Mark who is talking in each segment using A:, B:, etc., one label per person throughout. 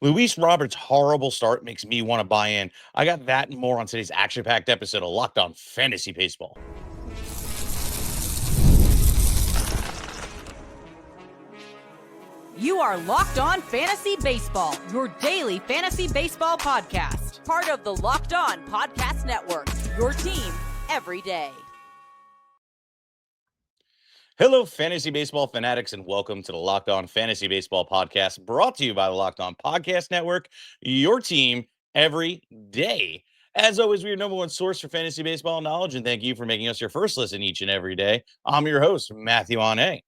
A: Luis Roberts' horrible start makes me want to buy in. I got that and more on today's action-packed episode of Locked On Fantasy Baseball.
B: You are Locked On Fantasy Baseball, your daily fantasy baseball podcast. Part of the Locked On Podcast Network, your team every day.
A: Hello, fantasy baseball fanatics, and welcome to the Locked On Fantasy Baseball podcast, brought to you by the Locked On Podcast Network, your team every day. As always, we're your number one source for fantasy baseball knowledge, and thank you for making us your first listen each and every day. I'm your host, Matthew Ane.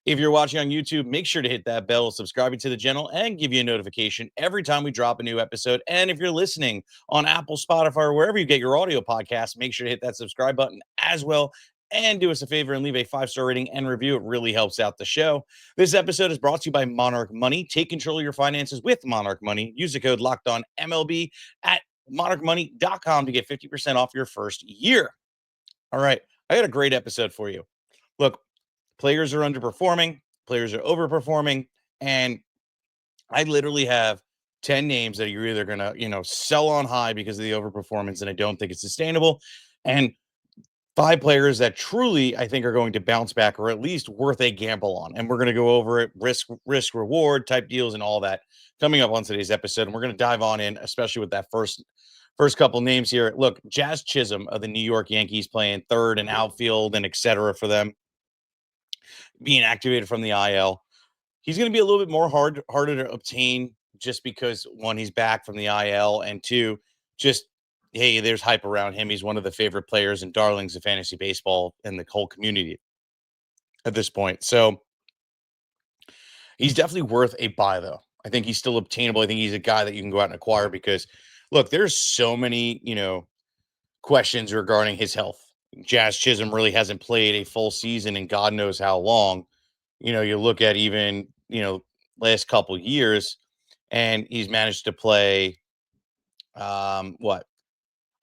A: If you're watching on YouTube, make sure to hit that bell, subscribing to the channel, and give you a notification every time we drop a new episode. And if you're listening on Apple, Spotify, or wherever you get your audio podcasts, make sure to hit that subscribe button as well. And do us a favor and leave a 5-star rating and review. It really helps out the show. This episode is brought to you by Monarch Money. Take control of your finances with Monarch Money. Use the code LOCKEDONMLB at monarchmoney.com to get 50% off your first year. All right, I got a great episode for you. Look, players are underperforming, players are overperforming, and I literally have 10 names that you're either going to, sell on high because of the overperformance, and I don't think it's sustainable, and 5 players that truly I think are going to bounce back or at least worth a gamble on. And we're going to go over it, risk reward type deals and all that coming up on today's episode. And we're going to dive on in, especially with that first couple names here. Look, Jazz Chisholm of the New York Yankees playing third and outfield and et cetera for them, being activated from the IL. He's going to be a little bit more harder to obtain just because, one, he's back from the IL, and two, just, hey, there's hype around him. He's one of the favorite players and darlings of fantasy baseball in the whole community at this point. So he's definitely worth a buy, though. I think he's still obtainable. I think he's a guy that you can go out and acquire because, look, there's so many, questions regarding his health. Jazz Chisholm really hasn't played a full season in God knows how long. You look at even, last couple years, and he's managed to play,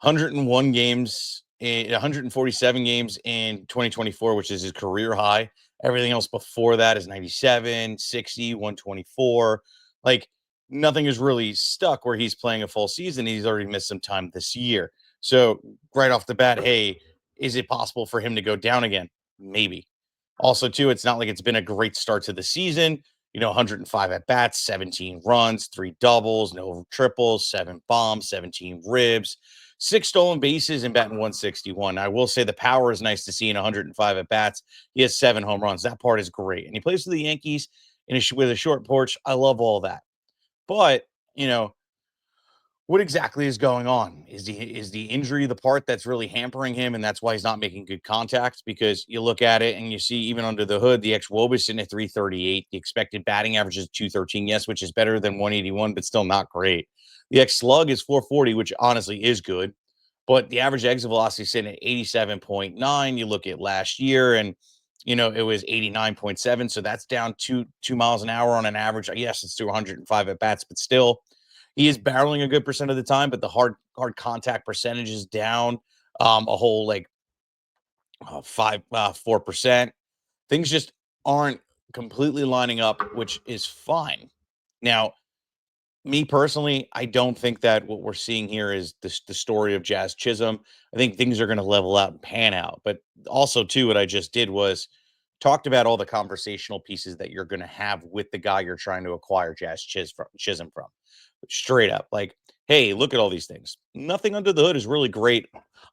A: 101 games, 147 games in 2024, which is his career high. Everything else before that is 97, 60, 124. Like, nothing is really stuck where he's playing a full season. He's already missed some time this year. So right off the bat, hey, is it possible for him to go down again? Maybe. Also, too, it's not like it's been a great start to the season. 105 at bats, 17 runs, 3 doubles, no triples, 7 bombs, 17 ribs, 6 stolen bases, and batting 161. I will say the power is nice to see in 105 at bats. He has 7 home runs. That part is great. And he plays for the Yankees with a short porch. I love all that. But, what exactly is going on? Is the injury the part that's really hampering him, and that's why he's not making good contacts? Because you look at it and you see, even under the hood, the xWOBA is sitting at 338. The expected batting average is 213, yes, which is better than 181, but still not great. The xSlug is 440, which honestly is good, but the average exit velocity is sitting at 87.9. You look at last year, and it was 89.7, so that's down 2 miles an hour on an average. Yes, it's to 105 at bats, but still, he is barreling a good percent of the time, but the hard contact percentage is down a whole 4%. Things just aren't completely lining up, which is fine. Now, me personally, I don't think that what we're seeing here is the story of Jazz Chisholm. I think things are going to level out and pan out. But also, too, what I just did was talked about all the conversational pieces that you're going to have with the guy you're trying to acquire Chisholm from. Straight up, like, hey, look at all these things. Nothing under the hood is really great.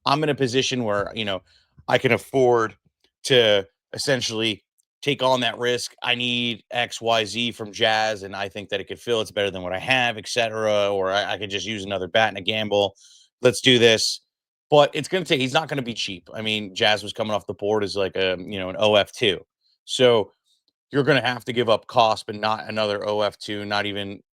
A: I'm in a position where, I can afford to essentially take on that risk. I need XYZ from Jazz, and I think that it could fill. It's better than what I have, etc. Or I could just use another bat and a gamble. Let's do this. But it's going to take, he's not going to be cheap. I mean, Jazz was coming off the board as like an OF2. So you're going to have to give up cost, but not another OF2, not even,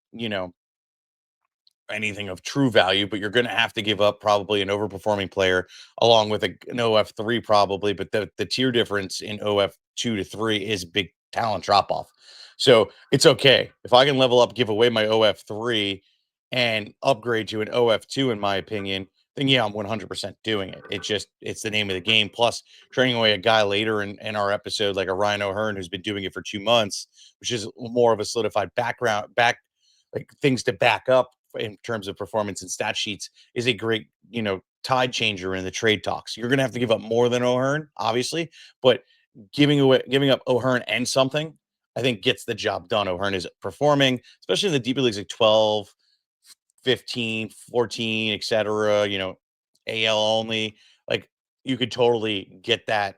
A: anything of true value, but you're going to have to give up probably an overperforming player along with an OF3 probably, but the tier difference in OF2 to 3 is big talent drop off. So it's okay. If I can level up, give away my OF3 and upgrade to an OF2, in my opinion, then yeah, I'm 100% doing it. It's the name of the game. Plus, trading away a guy later in our episode, like a Ryan O'Hearn, who's been doing it for 2 months, which is more of a solidified like things to back up in terms of performance and stat sheets is a great, tide changer in the trade talks. You're going to have to give up more than O'Hearn, obviously, but giving up O'Hearn and something, I think gets the job done. O'Hearn is performing, especially in the deeper leagues like 12, 15, 14, etc. AL only. Like you could totally get that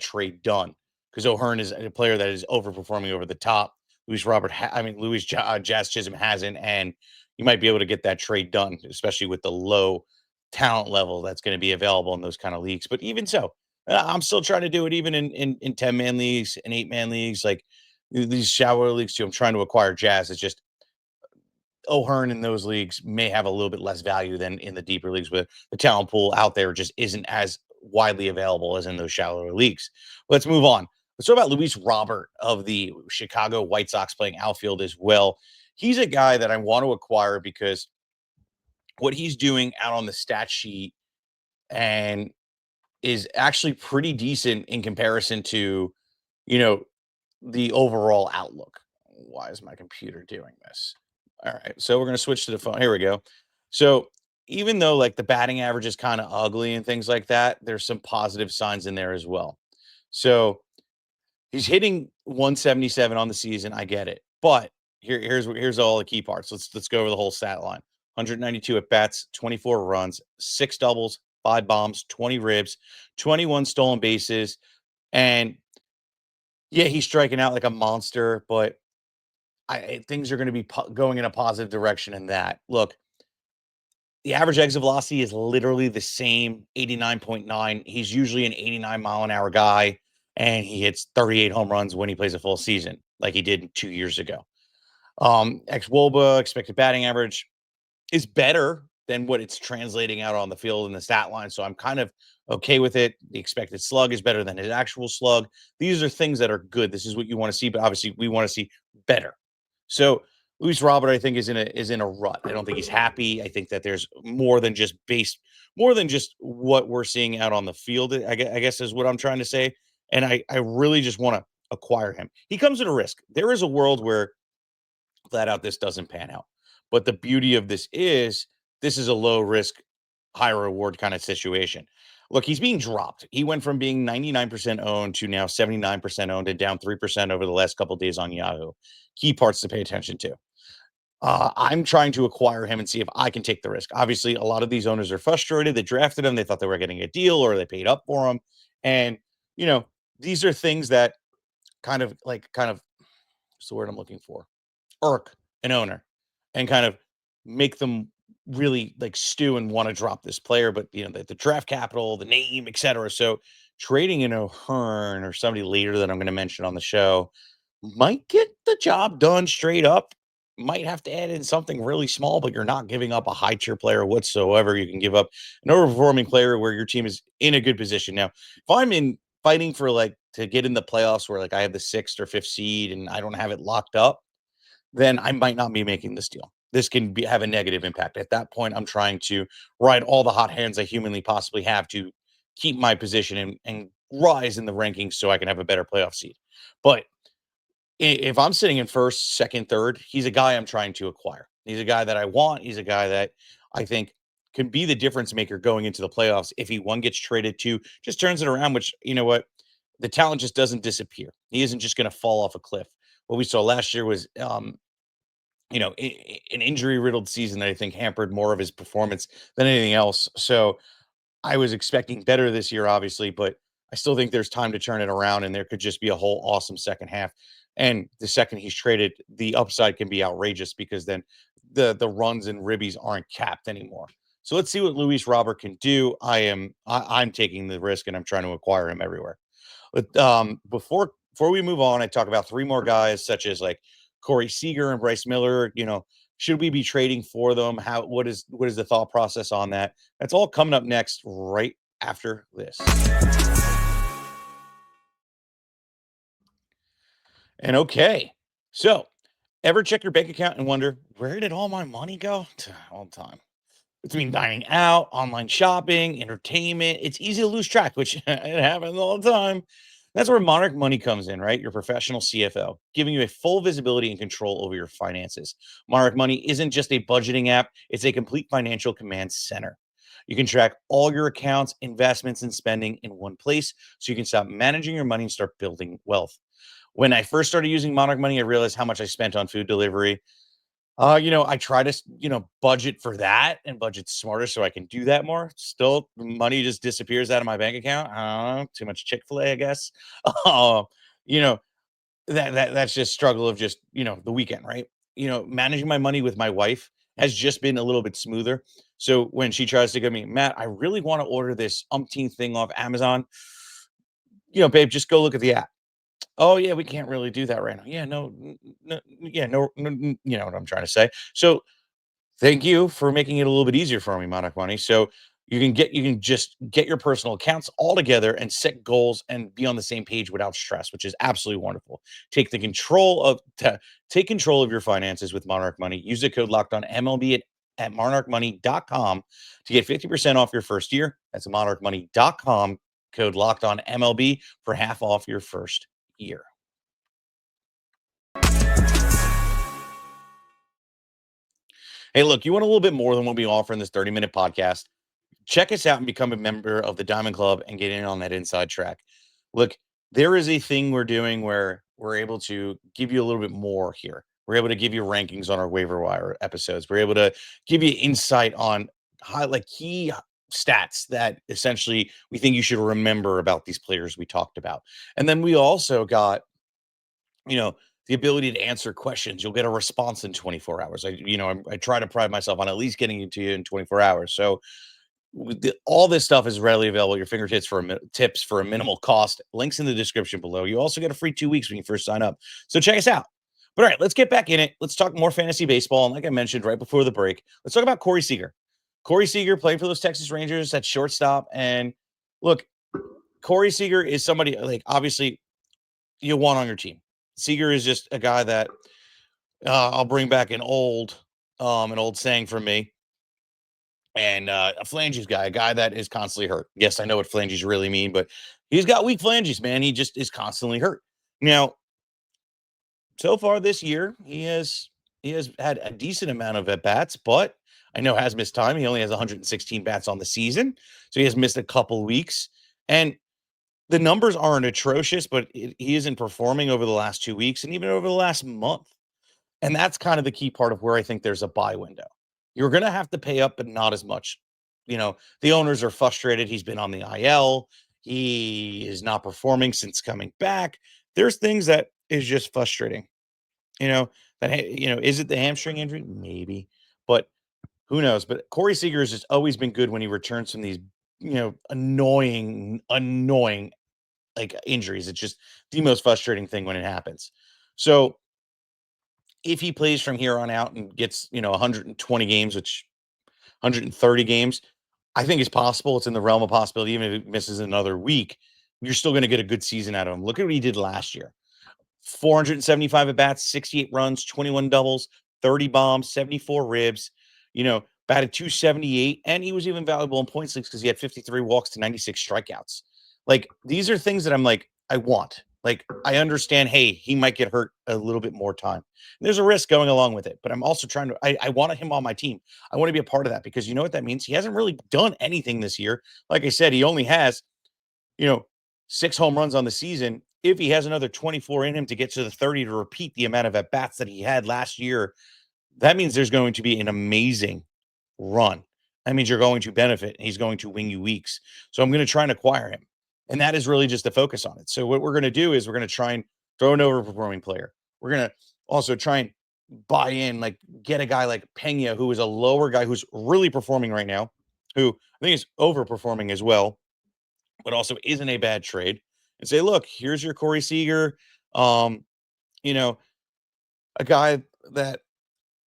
A: trade done because O'Hearn is a player that is overperforming over the top. Jazz Chisholm hasn't, and you might be able to get that trade done, especially with the low talent level that's going to be available in those kind of leagues. But even so, I'm still trying to do it even in 10-man leagues and 8-man leagues, like these shallower leagues too. I'm trying to acquire Jazz. It's just O'Hearn in those leagues may have a little bit less value than in the deeper leagues, but the talent pool out there just isn't as widely available as in those shallower leagues. Let's move on. Let's talk about Luis Robert of the Chicago White Sox playing outfield as well. He's a guy that I want to acquire because what he's doing out on the stat sheet and is actually pretty decent in comparison to, you know, the overall outlook. Why is my computer doing this? All right. So we're going to switch to the phone. Here we go. So even though like the batting average is kind of ugly and things like that, there's some positive signs in there as well. So he's hitting 177 on the season. I get it. But here's all the key parts. Let's go over the whole stat line. 192 at bats, 24 runs, 6 doubles, 5 bombs, 20 ribs, 21 stolen bases. And yeah, he's striking out like a monster, but things are going to be going in a positive direction in that. Look, the average exit velocity is literally the same, 89.9. He's usually an 89-mile-an-hour guy, and he hits 38 home runs when he plays a full season, like he did 2 years ago. Ex-WOBA, expected batting average, is better than what it's translating out on the field in the stat line, so I'm kind of okay with it. The expected slug is better than his actual slug. These are things that are good. This is what you want to see, but obviously we want to see better. So Luis Robert, I think, is in a rut. I don't think he's happy. I think that there's more than just what we're seeing out on the field. I guess is what I'm trying to say. And I really just want to acquire him. He comes at a risk. There is a world where flat out this doesn't pan out. But the beauty of this is a low risk, high reward kind of situation. Look, he's being dropped. He went from being 99% owned to now 79% owned and down 3% over the last couple of days on Yahoo. Key parts to pay attention to. I'm trying to acquire him and see if I can take the risk. Obviously, a lot of these owners are frustrated. They drafted him. They thought they were getting a deal or they paid up for him. And, these are things that kind of, what's the word I'm looking for? Irk an owner and kind of make them really like stew and want to drop this player. But, the draft capital, the name, etc. So trading in O'Hearn or somebody later that I'm going to mention on the show might get the job done straight up. Might have to add in something really small, but you're not giving up a high tier player whatsoever. You can give up an overperforming player where your team is in a good position. Now, if I'm in fighting for to get in the playoffs where I have the 6th or 5th seed and I don't have it locked up, then I might not be making this deal. This can have a negative impact. At that point, I'm trying to ride all the hot hands I humanly possibly have to keep my position and rise in the rankings so I can have a better playoff seed. But if I'm sitting in first, second, third, he's a guy I'm trying to acquire. He's a guy that I want. He's a guy that I think can be the difference maker going into the playoffs. If he gets traded to, just turns it around, which, you know what? The talent just doesn't disappear. He isn't just going to fall off a cliff. What we saw last year was, an injury-riddled season that I think hampered more of his performance than anything else. So I was expecting better this year, obviously, but I still think there's time to turn it around, and there could just be a whole awesome second half. And the second he's traded, the upside can be outrageous because then the runs and ribbies aren't capped anymore. So let's see what Luis Robert can do. I'm taking the risk and I'm trying to acquire him everywhere. But before we move on, I talk about 3 more guys such as like Corey Seager and Bryce Miller. Should we be trading for them? What is the thought process on that? That's all coming up next, right after this. And okay, so ever check your bank account and wonder, where did all my money go? All the time. Between dining out, online shopping, entertainment, it's easy to lose track, which it happens all the time. That's where Monarch Money comes in, right? Your professional CFO, giving you a full visibility and control over your finances. Monarch Money isn't just a budgeting app, it's a complete financial command center. You can track all your accounts, investments, and spending in one place so you can stop managing your money and start building wealth. When I first started using Monarch Money, I realized how much I spent on food delivery. I try to, budget for that and budget smarter so I can do that more. Still, money just disappears out of my bank account. I don't know, too much Chick-fil-A, I guess. Uh, you know, that's just struggle of just, the weekend, right? Managing my money with my wife has just been a little bit smoother. So when she tries to give me, Matt, I really want to order this umpteen thing off Amazon. Babe, just go look at the app. Oh, yeah, we can't really do that right now. Yeah, no, no, yeah, no, you know what I'm trying to say. So thank you for making it a little bit easier for me, Monarch Money. So you can just get your personal accounts all together and set goals and be on the same page without stress, which is absolutely wonderful. Take control of your finances with Monarch Money. Use the code locked on MLB at monarchmoney.com to get 50% off your first year. That's monarchmoney.com, code locked on MLB for half off your first year. Hey, look, you want a little bit more than what we offer in this 30-minute podcast? Check us out and become a member of the Diamond Club and get in on that inside track. Look, there is a thing we're doing where we're able to give you a little bit more here. We're able to give you rankings on our waiver wire episodes. We're able to give you insight on key stats that essentially we think you should remember about these players we talked about. And then we also got, the ability to answer questions. You'll get a response in 24 hours. I try to pride myself on at least getting it to you in 24 hours. So all this stuff is readily available at your fingertips tips for a minimal cost. Links in the description below. You also get a free 2 weeks when you first sign up. So check us out. But all right, let's get back in it. Let's talk more fantasy baseball. And like I mentioned right before the break, let's talk about Corey Seager. Corey Seager playing for those Texas Rangers at shortstop. And look, Corey Seager is somebody obviously you want on your team. Seager is just a guy that I'll bring back an old saying from me. And a phalanges guy, a guy that is constantly hurt. Yes, I know what phalanges really mean, but he's got weak phalanges, man. He just is constantly hurt. Now, so far this year, he has had a decent amount of at bats, but I know has missed time. He only has 116 bats on the season, so he has missed a couple weeks. And the numbers aren't atrocious, but he isn't performing over the last 2 weeks and even over the last month. And that's kind of the key part of where I think there's a buy window. You're going to have to pay up, but not as much. The owners are frustrated. He's been on the IL. He is not performing since coming back. There's things that is just frustrating. Is it the hamstring injury? Maybe, but who knows? But Corey Seager has just always been good when he returns from these, annoying injuries. It's just the most frustrating thing when it happens. So if he plays from here on out and gets, 120 games, which 130 games, I think is possible. It's in the realm of possibility. Even if he misses another week, you're still going to get a good season out of him. Look at what he did last year. 475 at bats, 68 runs, 21 doubles, 30 bombs, 74 ribs, batted 278. And he was even valuable in points leagues because he had 53 walks to 96 strikeouts. These are things that I'm I want. I understand, hey, he might get hurt a little bit more time. And there's a risk going along with it, but I'm also I wanted him on my team. I want to be a part of that because you know what that means? He hasn't really done anything this year. Like I said, he only has, 6 home runs on the season. If he has another 24 in him to get to the 30 to repeat the amount of at-bats that he had last year, that means there's going to be an amazing run. That means you're going to benefit and he's going to wing you weeks. So I'm going to try and acquire him. And that is really just the focus on it. So what we're going to do is we're going to try and throw an overperforming player. We're going to also try and buy in, get a guy like Pena, who is a lower guy who's really performing right now, who I think is overperforming as well, but also isn't a bad trade. And say, look, here's your Corey Seager, you know, a guy that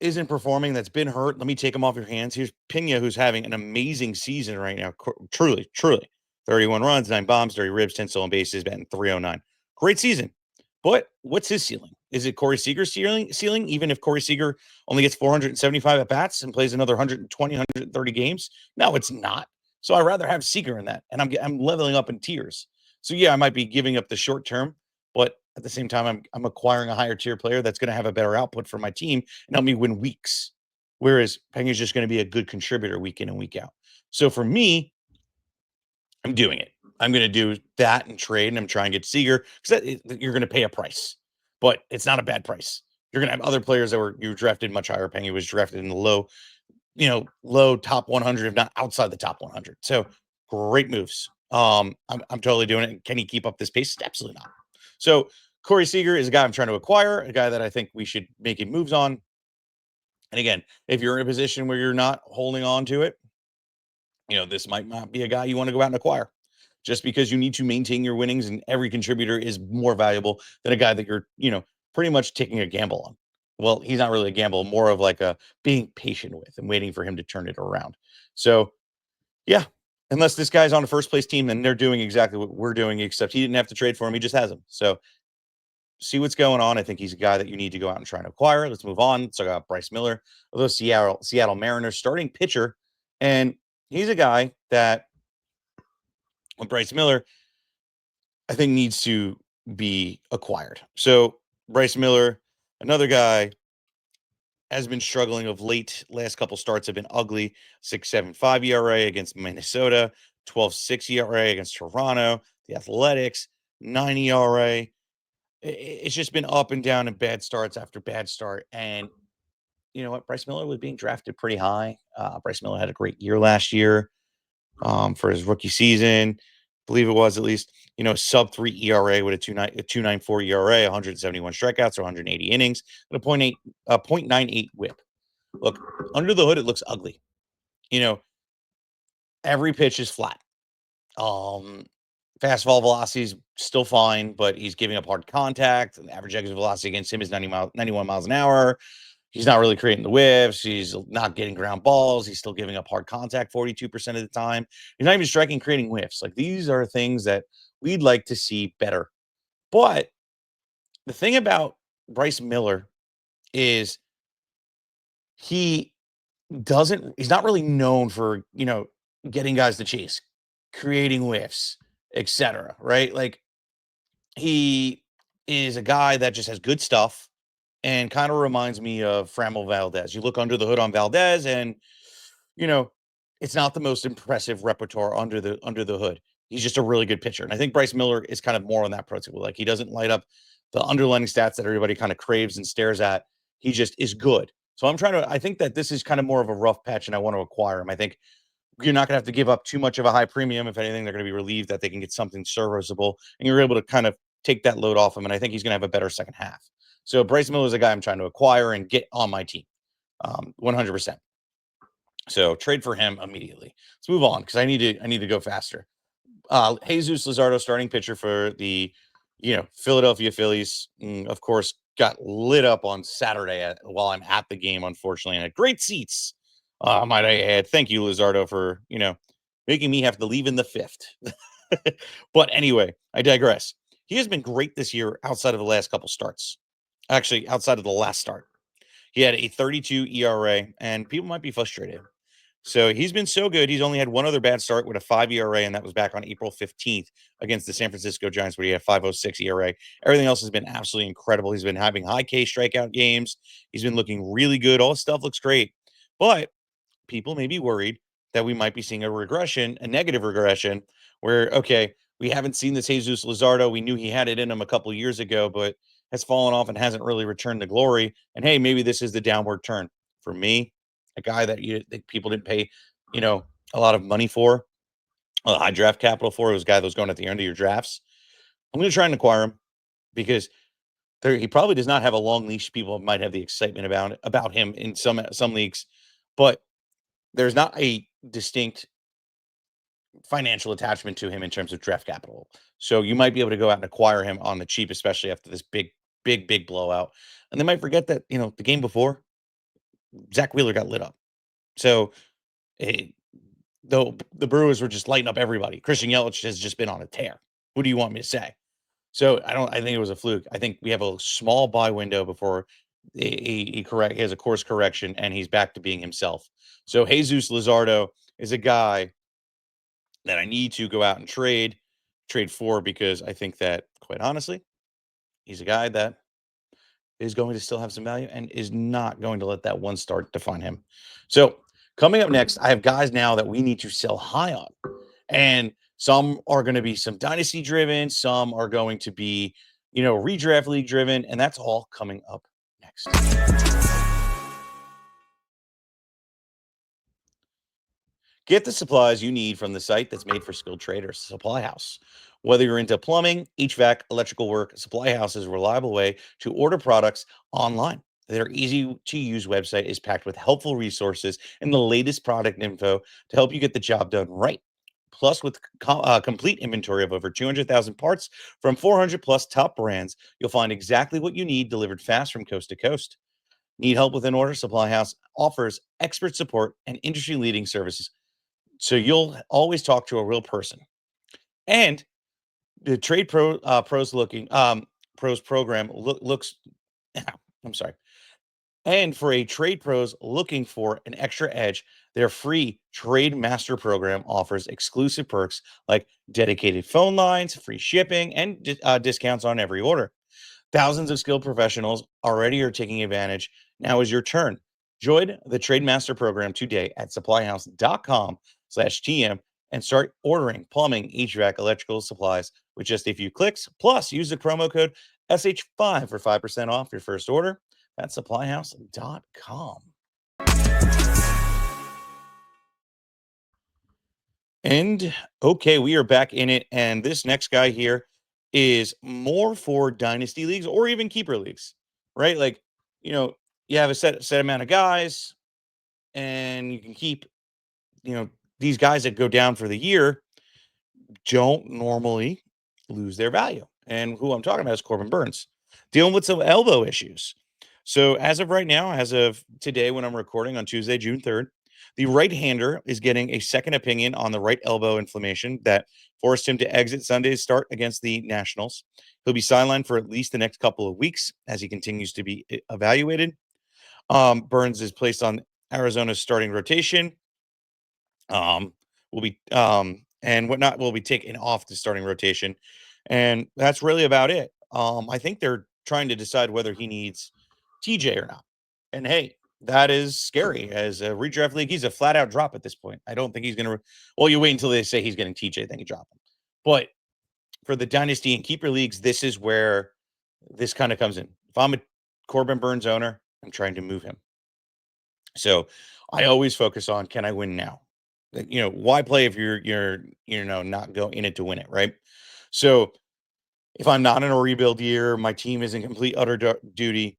A: isn't performing, that's been hurt. Let me take him off your hands. Here's Pena, who's having an amazing season right now. Truly. 31 runs, 9 bombs, 30 ribs, 10 stolen bases, batting 309. Great season. But what's his ceiling? Is it Corey Seager's ceiling? Even if Corey Seager only gets 475 at bats and plays another 120, 130 games? No, it's not. So I'd rather have Seager in that. And I'm leveling up in tiers. So yeah, I might be giving up the short term, but at the same time, I'm acquiring a higher tier player that's going to have a better output for my team and help me win weeks. Whereas Pena is just going to be a good contributor week in and week out. So for me, I'm doing it. I'm going to do that and trade, and I'm trying to get Seager because you're going to pay a price, but it's not a bad price. You're going to have other players that were you drafted much higher. Penny was drafted in the low top 100, if not outside the top 100. So great moves. I'm totally doing it. Can he keep up this pace? Absolutely not. So Corey Seager is a guy I'm trying to acquire, a guy that I think we should make moves on. And again, if you're in a position where you're not holding on to it, this might not be a guy you want to go out and acquire just because you need to maintain your winnings and every contributor is more valuable than a guy that you're, pretty much taking a gamble on. Well, he's not really a gamble, more of like a being patient with and waiting for him to turn it around. So, yeah, unless this guy's on a first place team, then they're doing exactly what we're doing, except he didn't have to trade for him. He just has him. So, see what's going on. I think he's a guy that you need to go out and try and acquire. Let's move on. Let's talk about Bryce Miller, of those Seattle Mariners starting pitcher. And he's a guy that Bryce Miller, I think, needs to be acquired. So Bryce Miller, another guy, has been struggling of late. Last couple starts have been ugly. 6.75 ERA against Minnesota, 12.6 ERA against Toronto, the Athletics, 9 ERA. It's just been up and down and bad starts after bad start. And you know what? Bryce Miller was being drafted pretty high. Bryce Miller had a great year last year for his rookie season. Believe it was at least, sub 3 ERA with a 2.94 ERA, 171 strikeouts or 180 innings, and a 0.98 whip. Look, under the hood, it looks ugly. Every pitch is flat. Fastball velocity is still fine, but he's giving up hard contact. The average exit velocity against him is 91 miles an hour. He's not really creating the whiffs. He's not getting ground balls. He's still giving up hard contact 42% of the time. He's not even striking, creating whiffs. Like, these are things that we'd like to see better. But the thing about Bryce Miller is he's not really known for, getting guys to chase, creating whiffs, etc. Right? Like, he is a guy that just has good stuff and kind of reminds me of Framil Valdez. You look under the hood on Valdez, and you know it's not the most impressive repertoire under the hood. He's just a really good pitcher, and I think Bryce Miller is kind of more on that protocol. Like, he doesn't light up the underlying stats that everybody kind of craves and stares at. He just is good. So I think that this is kind of more of a rough patch, and I want to acquire him. I think you're not going to have to give up too much of a high premium. If anything, they're going to be relieved that they can get something serviceable, and you're able to kind of take that load off him. And I think he's going to have a better second half. So Bryce Miller is a guy I'm trying to acquire and get on my team, 100%. So trade for him immediately. Let's move on because I need to go faster. Jesus Luzardo, starting pitcher for the Philadelphia Phillies, of course, got lit up on Saturday while I'm at the game, unfortunately, and had great seats. Might I add, thank you, Luzardo, for making me have to leave in the fifth. But anyway, I digress. He has been great this year outside of the last couple starts. Actually, outside of the last start. He had a 32 ERA, and people might be frustrated. So he's been so good. He's only had one other bad start with a 5 ERA, and that was back on April 15th against the San Francisco Giants, where he had 5.06 ERA. Everything else has been absolutely incredible. He's been having high K strikeout games. He's been looking really good. All his stuff looks great. But people may be worried that we might be seeing a negative regression, where, okay, we haven't seen this Jesus Luzardo. We knew he had it in him a couple of years ago, but has fallen off and hasn't really returned to glory. And hey, maybe this is the downward turn. For me, a guy that people didn't pay, a lot of money for, high draft capital for. It was a guy that was going at the end of your drafts. I'm going to try and acquire him because he probably does not have a long leash. People might have the excitement about him in some leagues, but there's not a distinct financial attachment to him in terms of draft capital. So you might be able to go out and acquire him on the cheap, especially after this big blowout. And they might forget that, the game before, Zach Wheeler got lit up. So though the Brewers were just lighting up everybody, Christian Yelich has just been on a tear. Who do you want me to say? So I think it was a fluke. I think we have a small buy window before he has a course correction and he's back to being himself. So Jesus Luzardo is a guy that I need to go out and trade. trade for, because I think that, quite honestly, he's a guy that is going to still have some value and is not going to let that one start define him. So, coming up next, I have guys now that we need to sell high on. And some are going to be some dynasty driven, some are going to be, redraft league driven, and that's all coming up next. Get the supplies you need from the site that's made for skilled traders, Supply House. Whether you're into plumbing, HVAC, electrical work, Supply House is a reliable way to order products online. Their easy to use website is packed with helpful resources and the latest product info to help you get the job done right. Plus, with complete inventory of over 200,000 parts from 400 plus top brands, you'll find exactly what you need delivered fast from coast to coast. Need help with an order? Supply House offers expert support and industry leading services, so you'll always talk to a real person. And the pros program looks. I'm sorry. And for a trade pros looking for an extra edge, their free Trade Master program offers exclusive perks like dedicated phone lines, free shipping, and discounts on every order. Thousands of skilled professionals already are taking advantage. Now is your turn. Join the Trade Master program today at supplyhouse.com/TM and start ordering plumbing, HVAC, electrical supplies with just a few clicks. Plus, use the promo code SH5 for 5% off your first order. That's supplyhouse.com. And okay, we are back in it. And this next guy here is more for dynasty leagues or even keeper leagues, right? Like, you know, you have a set amount of guys, and you can keep, these guys that go down for the year don't normally lose their value. And who I'm talking about is Corbin Burnes, dealing with some elbow issues. So, as of right now, as of today, when I'm recording on Tuesday, June 3rd, the right hander is getting a second opinion on the right elbow inflammation that forced him to exit Sunday's start against the Nationals. He'll be sidelined for at least the next couple of weeks as he continues to be evaluated. Burnes is placed on Arizona's starting rotation. Will be and whatnot will be taken off the starting rotation, and that's really about it. I think they're trying to decide whether he needs TJ or not. And hey, that is scary. As a redraft league, he's a flat out drop at this point. I don't think he's gonna. Well, you wait until they say he's getting TJ, then you drop him. But for the dynasty and keeper leagues, this is where this kind of comes in. If I'm a Corbin Burnes owner, I'm trying to move him. So I always focus on, can I win now? Why play if you're not going in it to win it, right? So if I'm not in a rebuild year, my team is in complete utter duty,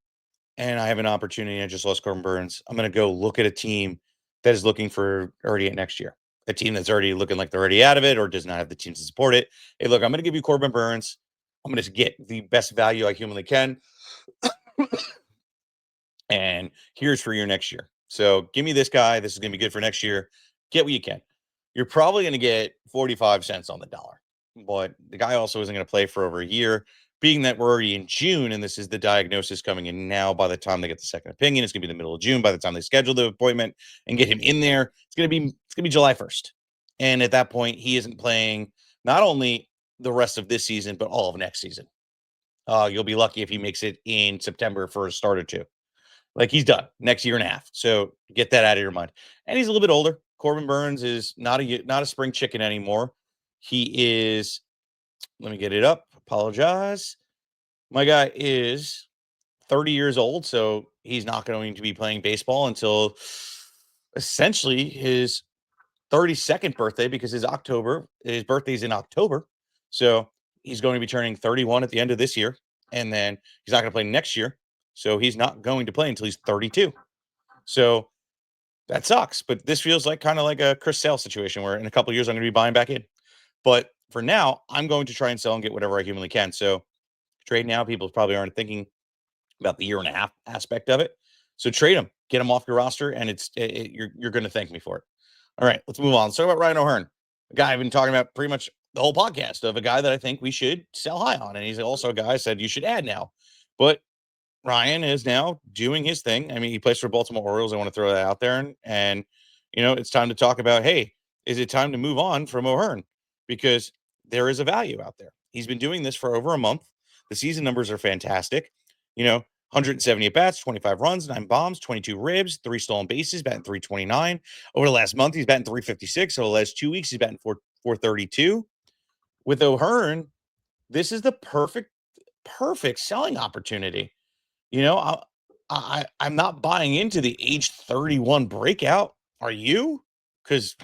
A: and I have an opportunity, I just lost Corbin Burnes, I'm going to go look at a team that is looking for already at next year. A team that's already looking like they're already out of it or does not have the team to support it. Hey, look, I'm going to give you Corbin Burnes. I'm going to get the best value I humanly can. And here's for your next year. So give me this guy. This is going to be good for next year. Get what you can. You're probably going to get 45 cents on the dollar, but the guy also isn't going to play for over a year. Being that we're already in June and this is the diagnosis coming in now, by the time they get the second opinion, it's going to be the middle of June. By the time they schedule the appointment and get him in there, it's going to be July 1st. And at that point, he isn't playing not only the rest of this season, but all of next season. You'll be lucky if he makes it in September for a start or two. Like, he's done next year and a half. So get that out of your mind. And he's a little bit older. Corbin Burnes is not a spring chicken anymore. He is, let me get it up. Apologize. My guy is 30 years old, so he's not going to be playing baseball until essentially his 32nd birthday, because his birthday's in October. So he's going to be turning 31 at the end of this year, and then he's not going to play next year. So he's not going to play until he's 32. So that sucks. But this feels like kind of like a Chris Sale situation where in a couple of years I'm going to be buying back in. But for now, I'm going to try and sell and get whatever I humanly can. So trade now, people probably aren't thinking about the year and a half aspect of it. So trade him, get him off your roster, and you're going to thank me for it. All right, let's move on. Let's talk about Ryan O'Hearn, a guy I've been talking about pretty much the whole podcast, of a guy that I think we should sell high on. And he's also a guy I said you should add now. But Ryan is now doing his thing. I mean, he plays for Baltimore Orioles. I want to throw that out there. And it's time to talk about, hey, is it time to move on from O'Hearn? Because there is a value out there. He's been doing this for over a month. The season numbers are fantastic. 170 at bats, 25 runs, 9 bombs, 22 ribs, 3 stolen bases, batting 329. Over the last month, he's batting 356. Over the last 2 weeks, he's batting 432. With O'Hearn, this is the perfect selling opportunity. I'm not buying into the age 31 breakout. Are you? Because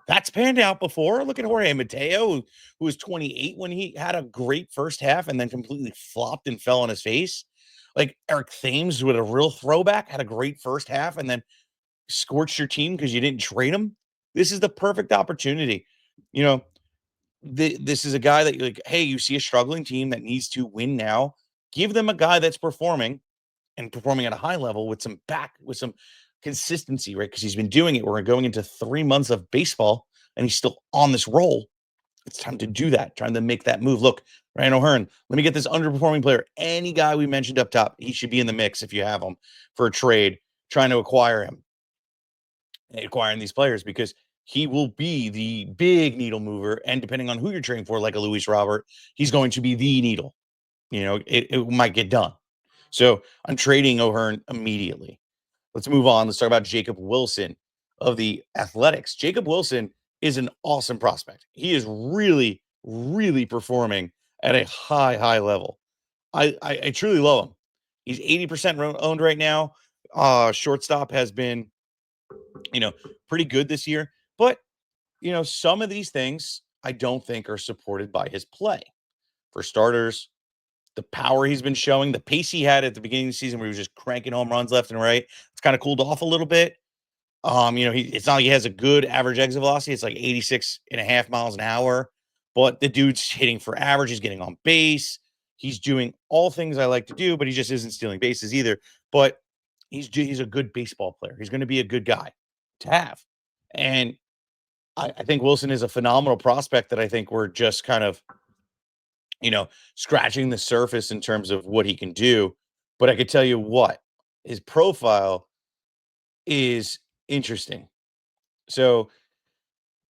A: that's panned out before. Look at Jorge Mateo, who was 28 when he had a great first half and then completely flopped and fell on his face. Like Eric Thames with a real throwback, had a great first half and then scorched your team because you didn't trade him. This is the perfect opportunity. You know, this is a guy that you're like, hey, you see a struggling team that needs to win now. Give them a guy that's performing and performing at a high level with some consistency, right? Because he's been doing it. We're going into 3 months of baseball and he's still on this roll. It's time to do that, trying to make that move. Look, Ryan O'Hearn, let me get this underperforming player. Any guy we mentioned up top, he should be in the mix if you have him for a trade, trying to acquire him, acquiring these players, because he will be the big needle mover. And depending on who you're trading for, like a Luis Robert, he's going to be the needle. It might get done. So I'm trading O'Hearn immediately. Let's move on. Let's talk about Jacob Wilson of the Athletics. Jacob Wilson is an awesome prospect. He is really, really performing at a high level. I truly love him. He's 80% owned right now. Shortstop has been, pretty good this year. But, some of these things I don't think are supported by his play. For starters, the power he's been showing, the pace he had at the beginning of the season where he was just cranking home runs left and right, it's kind of cooled off a little bit. It's not like he has a good average exit velocity. It's like 86.5 miles an hour, but the dude's hitting for average. He's getting on base. He's doing all things I like to do, but he just isn't stealing bases either. But he's a good baseball player. He's going to be a good guy to have. And I think Wilson is a phenomenal prospect that I think we're just kind of, scratching the surface in terms of what he can do. But I could tell you what, his profile is interesting. So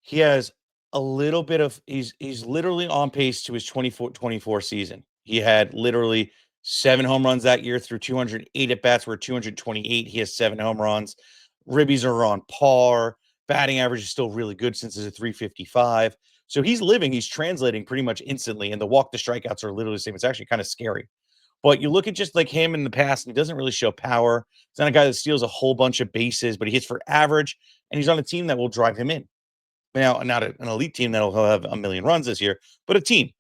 A: he has a little bit of he's literally on pace to his 24 season. He had literally 7 home runs that year through 208 at bats. We're 228. He has 7 home runs. Ribbies are on par. Batting average is still really good since it's a 355. So he's translating pretty much instantly, and the walk to strikeouts are literally the same. It's actually kind of scary. But you look at just like him in the past, and he doesn't really show power. He's not a guy that steals a whole bunch of bases, but he hits for average, and he's on a team that will drive him in. Now, not an elite team that'll have a million runs this year, but a team.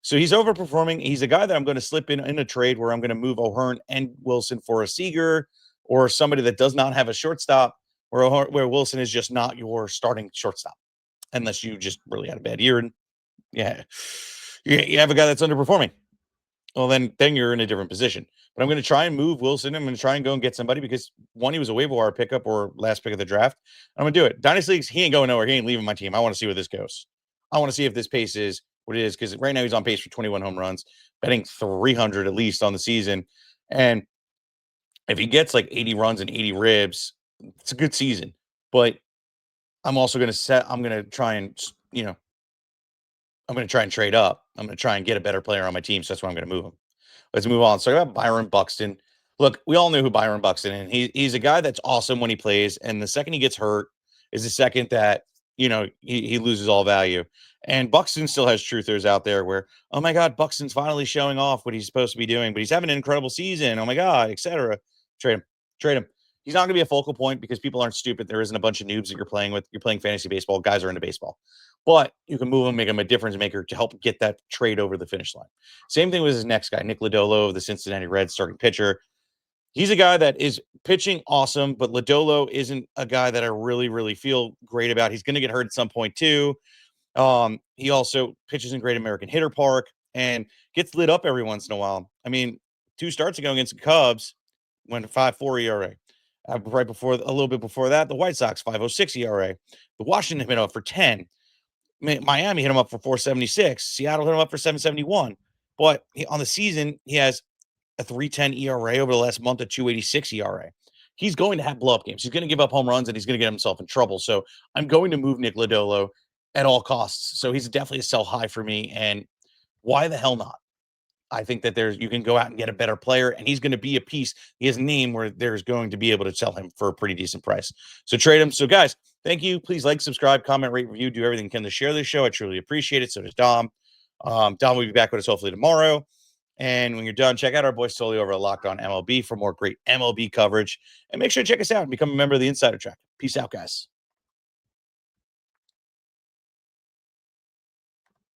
A: So he's overperforming. He's a guy that I'm going to slip in a trade where I'm going to move O'Hearn and Wilson for a Seager or somebody that does not have a shortstop, where Wilson is just not your starting shortstop, unless you just really had a bad year and you have a guy that's underperforming. Well, then you're in a different position. But I'm going to try and move Wilson. I'm going to try and go and get somebody because one, he was a waiver wire pickup or last pick of the draft. I'm going to do it. Dynasty Leagues, he ain't going nowhere. He ain't leaving my team. I want to see where this goes. I want to see if this pace is what it is, because right now he's on pace for 21 home runs, betting 300 at least on the season. And if he gets like 80 runs and 80 ribs, it's a good season. But I'm also going to try and, I'm going to try and trade up. I'm going to try and get a better player on my team. So that's why I'm going to move him. Let's move on. So about Byron Buxton. Look, we all know who Byron Buxton is. And he's a guy that's awesome when he plays. And the second he gets hurt is the second that, he loses all value. And Buxton still has truthers out there where, oh my God, Buxton's finally showing off what he's supposed to be doing, but he's having an incredible season. Oh my God, etc. Trade him. He's not going to be a focal point because people aren't stupid. There isn't a bunch of noobs that you're playing with. You're playing fantasy baseball. Guys are into baseball. But you can move him, make him a difference maker to help get that trade over the finish line. Same thing with his next guy, Nick Lodolo of the Cincinnati Reds, starting pitcher. He's a guy that is pitching awesome, but Lodolo isn't a guy that I really, really feel great about. He's going to get hurt at some point too. He also pitches in Great American Hitter Park and gets lit up every once in a while. I mean, 2 starts ago against the Cubs, went 5.4 ERA. Right before, a little bit before that, the White Sox 5.06 ERA. The Washington hit him up for 10. Miami hit him up for 4.76. Seattle hit him up for 7.71. But on the season, he has a 3.10 ERA over the last month, a 2.86 ERA. He's going to have blow-up games. He's going to give up home runs, and he's going to get himself in trouble. So I'm going to move Nick Lodolo at all costs. So he's definitely a sell high for me. And why the hell not? I think that you can go out and get a better player, and he's going to be a piece. He has a name where there's going to be able to sell him for a pretty decent price. So trade him. So guys, thank you. Please like, subscribe, comment, rate, review, do everything you can to share this show. I truly appreciate it. So does Dom. Dom will be back with us hopefully tomorrow. And when you're done, check out our boy Sully over at Locked On MLB for more great MLB coverage. And make sure to check us out and become a member of the Insider Track. Peace out, guys.